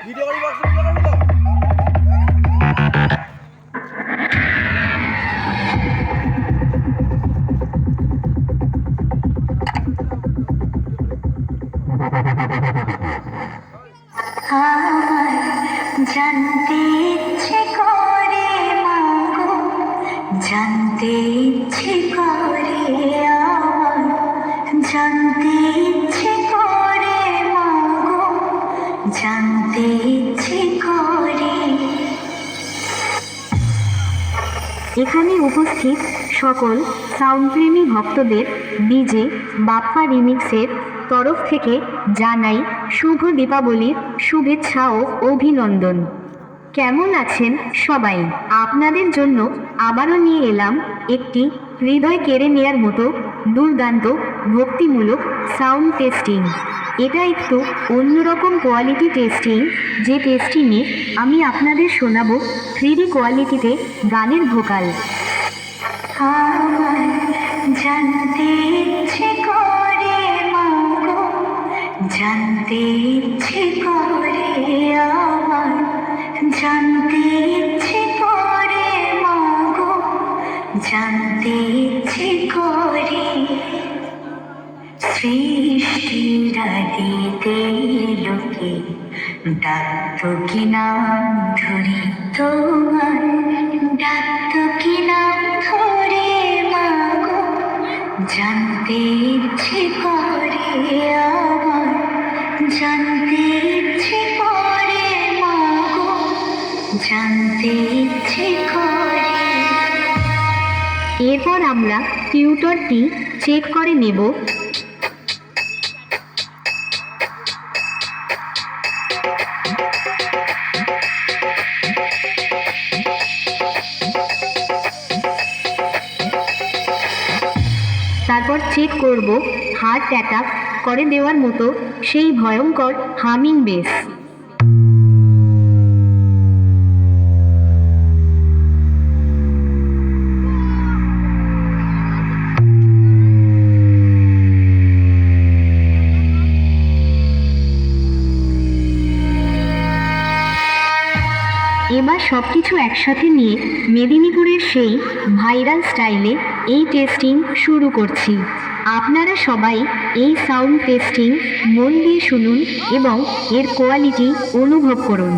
Video করি box video করবি তো? জানতে ইচ্ছে করে মাগো, জানতে ইচ্ছে করে আমার, জানতে ইচ্ছে করে মাগো, জানতে ইচ্ছে করে। এখানে উপস্থিত সকল সাউন্ডপ্রেমী ভক্তদের ডিজে বাপ্পা রিমিক্সের তরফ থেকে জানাই শুভ দীপাবলির শুভেচ্ছা ও অভিনন্দন। কেমন আছেন সবাই? আপনাদের জন্য আবারও নিয়ে এলাম একটি হৃদয় কেড়ে নেয়ার মতো দুর্দান্ত ভক্তিমূলক সাউন্ড টেস্টিং। এটা একটু অন্যরকম কোয়ালিটি টেস্টিং, যে টেস্টিংয়ে আমি আপনাদের শোনাবো 3D কোয়ালিটিতে গানের ভোকাল। আমার জানতে ইচ্ছে করে মাগো, জানতে ইচ্ছে করে আমার, জানতে ইচ্ছে করে মাগো, জানতে ইচ্ছে করে। সৃষ্টির আদিতে লোকে ডাকতো কি নাম ধরে, তোমার ডাকতো কি নাম ধরে মাগো, জানতে ইচ্ছে করে আমার, জানতে ইচ্ছে করে মাগো, জানতে ইচ্ছে করে। এরপর আমরা টিউটরটি চেক করে নেব। তারপর চেক করব হার্ট অ্যাটাক করে দেওয়ার মতো সেই ভয়ঙ্কর হামিং বেস। এবার সব কিছু একসাথে নিয়ে মেদিনীপুরের সেই ভাইরাল স্টাইলে এই টেস্টিং শুরু করছি। আপনারা সবাই এই সাউন্ড টেস্টিং মন দিয়ে শুনুন এবং এর কোয়ালিটি অনুভব করুন।